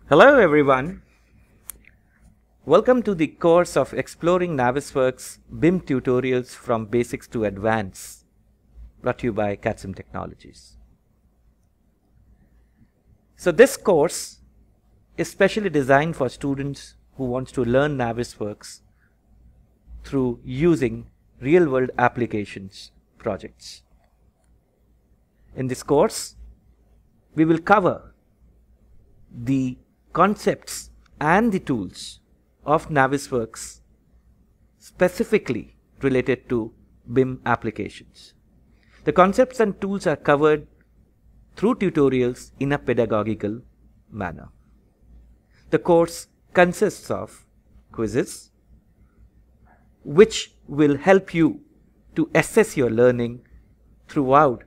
Hello everyone. Welcome to the course of Exploring Navisworks BIM Tutorials from Basics to Advanced, brought to you by CATSIM Technologies. So this course is specially designed for students who want to learn Navisworks through using real-world applications projects. In this course, we will cover the concepts and the tools of Navisworks specifically related to BIM applications. The concepts and tools are covered through tutorials in a pedagogical manner. The course consists of quizzes which will help you to assess your learning throughout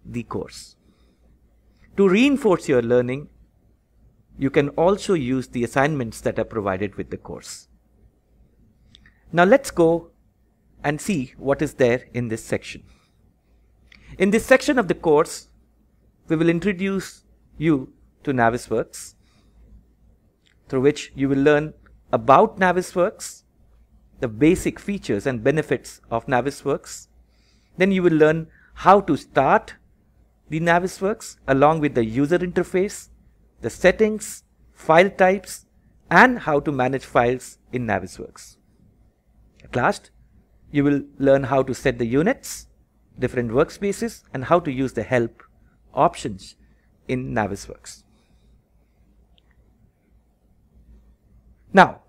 the course. To reinforce your learning, you can also use the assignments that are provided with the course. Now let's go and see what is there in this section. In this section of the course, we will introduce you to Navisworks, through which you will learn about Navisworks, the basic features and benefits of Navisworks. Then you will learn how to start the Navisworks along with the user interface, the settings, file types, and how to manage files in Navisworks. At last, you will learn how to set the units, different workspaces, and how to use the help options in Navisworks. Now,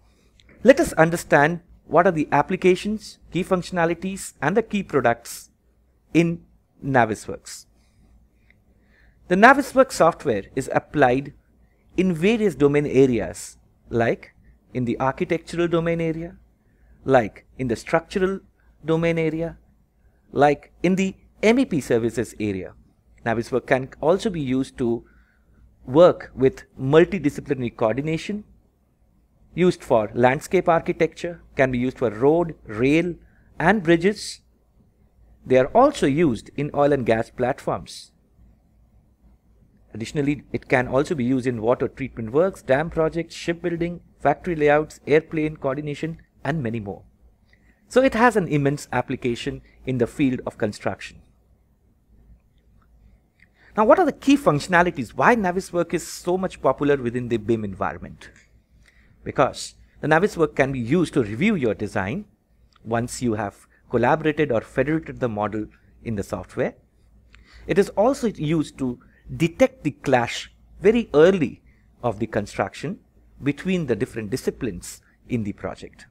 let us understand what are the applications, key functionalities, and the key products in Navisworks. The Navisworks software is applied in various domain areas, like in the architectural domain area, like in the structural domain area, like in the MEP services area. Navisworks can also be used to work with multidisciplinary coordination, used for landscape architecture, can be used for road, rail, and bridges. They are also used in oil and gas platforms. Additionally, it can also be used in water treatment works, dam projects, shipbuilding, factory layouts, airplane coordination, and many more. So it has an immense application in the field of construction. Now, what are the key functionalities? Why Navisworks is so much popular within the BIM environment? Because the Navisworks can be used to review your design once you have collaborated or federated the model in the software. It is also used to detect the clash very early of the construction between the different disciplines in the project.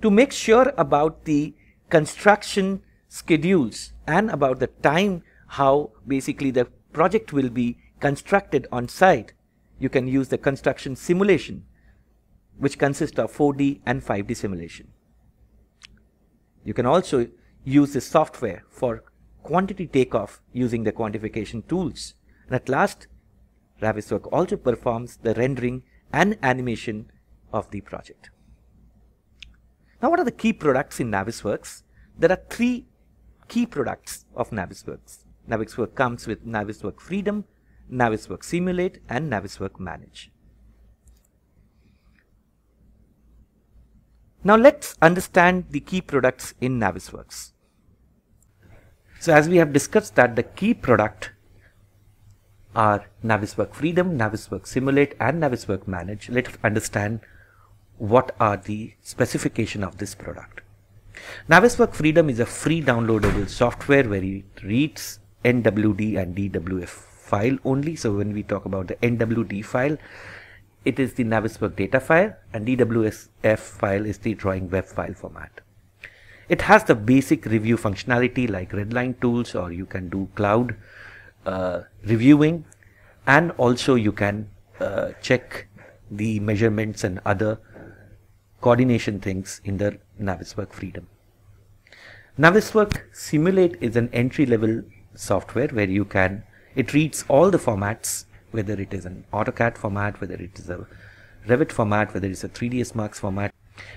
To make sure about the construction schedules and about the time how basically the project will be constructed on site, you can use the construction simulation, which consists of 4D and 5D simulation. You can also use this software for quantity takeoff using the quantification tools. And at last, Navisworks also performs the rendering and animation of the project. Now, what are the key products in Navisworks? There are three key products of Navisworks. Navisworks comes with Navisworks Freedom, Navisworks Simulate, and Navisworks Manage. Now let's understand the key products in Navisworks. So as we have discussed that the key product are Navisworks Freedom, Navisworks Simulate, and Navisworks Manage. Let us understand what are the specification of this product. Navisworks Freedom is a free downloadable software where it reads NWD and DWF file only. So when we talk about the NWD file, it is the Navisworks data file, and DWF file is the drawing web file format. It has the basic review functionality like redline tools, or you can do cloud reviewing, and also you can check the measurements and other coordination things in the Navisworks Freedom. Navisworks Simulate is an entry-level software where you can, it reads all the formats, whether it is an AutoCAD format, whether it is a Revit format, whether it's a 3ds Max format.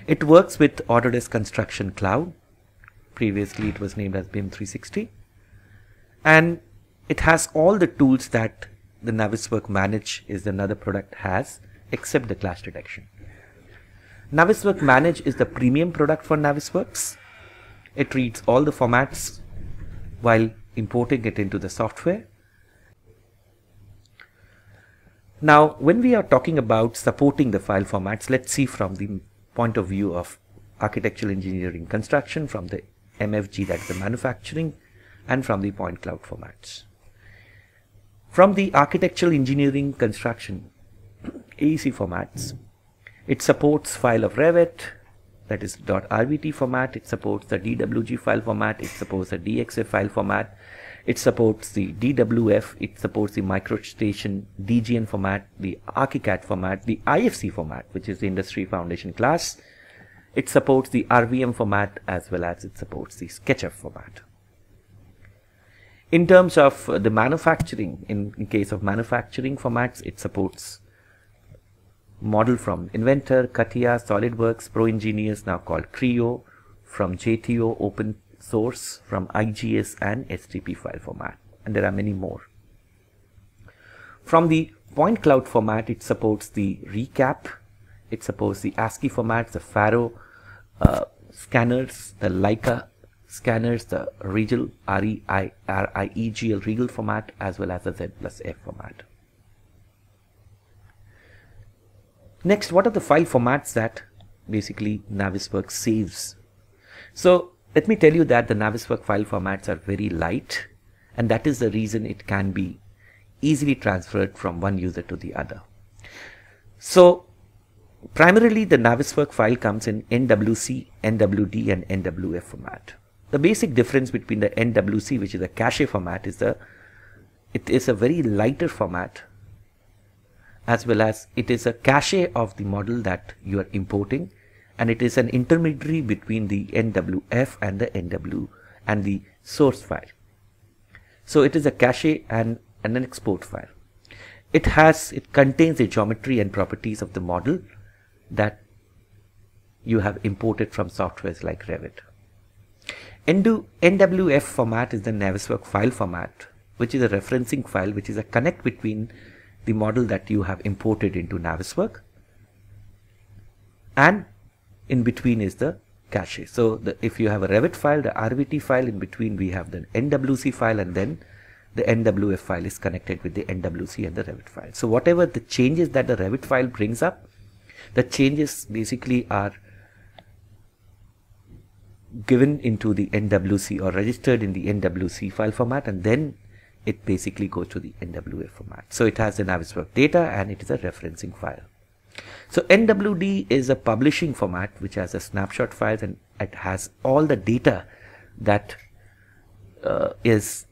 It works with Autodesk Construction Cloud. Previously it was named as BIM 360. And it has all the tools that the Navisworks Manage is another product has, except the clash detection. Navisworks Manage is the premium product for Navisworks. It reads all the formats while importing it into the software. Now, when we are talking about supporting the file formats, let's see from the point of view of architectural engineering construction, from the MFG, that's the manufacturing, and from the point cloud formats. From the architectural engineering construction AEC formats, it supports file of Revit, that is .rvt format. It supports the DWG file format. It supports the DXF file format. It supports the DWF. It supports the MicroStation DGN format, the ArchiCAD format, the IFC format, which is the Industry Foundation class. It supports the RVM format as well as it supports the SketchUp format. In terms of the manufacturing, in case of manufacturing formats, it supports model from Inventor, CATIA, SolidWorks, Pro Engineers, now called Creo, from JTO, open source, from IGS and STP file format, and there are many more. From the point cloud format, it supports the ReCap, it supports the ASCII formats, the Faro scanners, the Leica scanners, the Regal RIEGL Regal format, as well as the Z+F format. Next, what are the file formats that basically Navisworks saves? So let me tell you that the Navisworks file formats are very light, and that is the reason it can be easily transferred from one user to the other. So primarily the Navisworks file comes in NWC, NWD and NWF format. The basic difference between the NWC, which is a cache format, is it is a very lighter format, as well as it is a cache of the model that you are importing, and it is an intermediary between the NWF and the NW and the source file. So it is a cache and an export file. It contains the geometry and properties of the model that you have imported from softwares like Revit. NWF format is the Navisworks file format, which is a referencing file, which is a connect between the model that you have imported into Navisworks, and in between is the cache. So if you have a Revit file, the RVT file, in between we have the NWC file, and then the NWF file is connected with the NWC and the Revit file. So whatever the changes that the Revit file brings up, the changes basically are given into the NWC or registered in the NWC file format, and then it basically goes to the NWF format. So it has the Navisworks data and it is a referencing file. So NWD is a publishing format which has a snapshot files, and it has all the data that is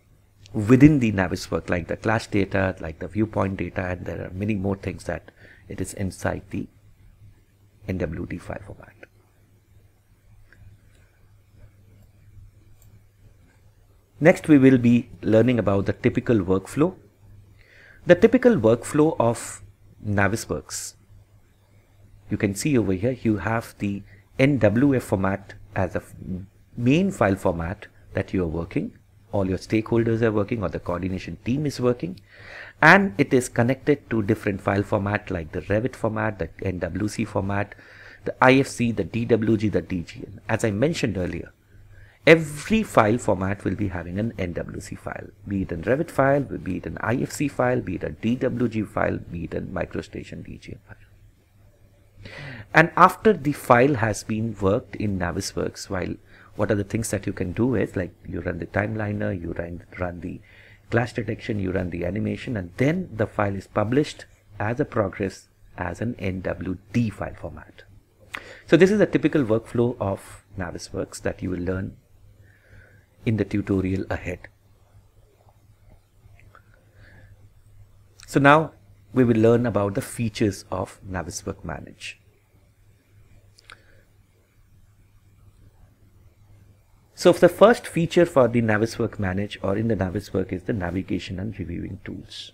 within the Navisworks, like the clash data, like the viewpoint data, and there are many more things that it is inside the NWD file format. Next, we will be learning about the typical workflow. The typical workflow of Navisworks, you can see over here, you have the NWF format as a main file format that you are working. All your stakeholders are working, or the coordination team is working, and it is connected to different file format like the Revit format, the NWC format, the IFC, the DWG, the DGN. As I mentioned earlier, every file format will be having an NWC file, be it a Revit file, be it an IFC file, be it a DWG file, be it a MicroStation DGN file. And after the file has been worked in Navisworks, what are the things that you can do is, like, you run the timeliner, you run the clash detection, you run the animation, and then the file is published as a progress as an NWD file format. So this is a typical workflow of Navisworks that you will learn in the tutorial ahead. So now we will learn about the features of Navisworks Manage. So the first feature for the Navisworks Manage or in the Navisworks is the navigation and reviewing tools.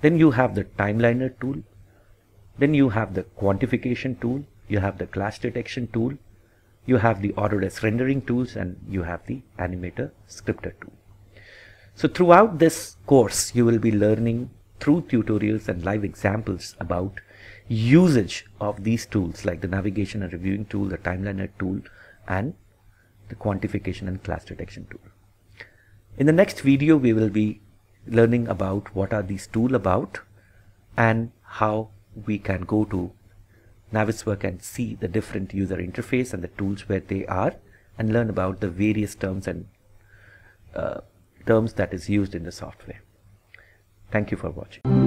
Then you have the timeliner tool. Then you have the quantification tool. You have the clash detection tool. You have the Autodesk rendering tools, and you have the Animator scripter tool. So throughout this course, you will be learning through tutorials and live examples about usage of these tools like the navigation and reviewing tool, the timeliner tool, and the quantification and class detection tool. In the next video, we will be learning about what are these tools about and how we can go to Navisworks and see the different user interface and the tools where they are, and learn about the various terms and terms that is used in the software. Thank you for watching.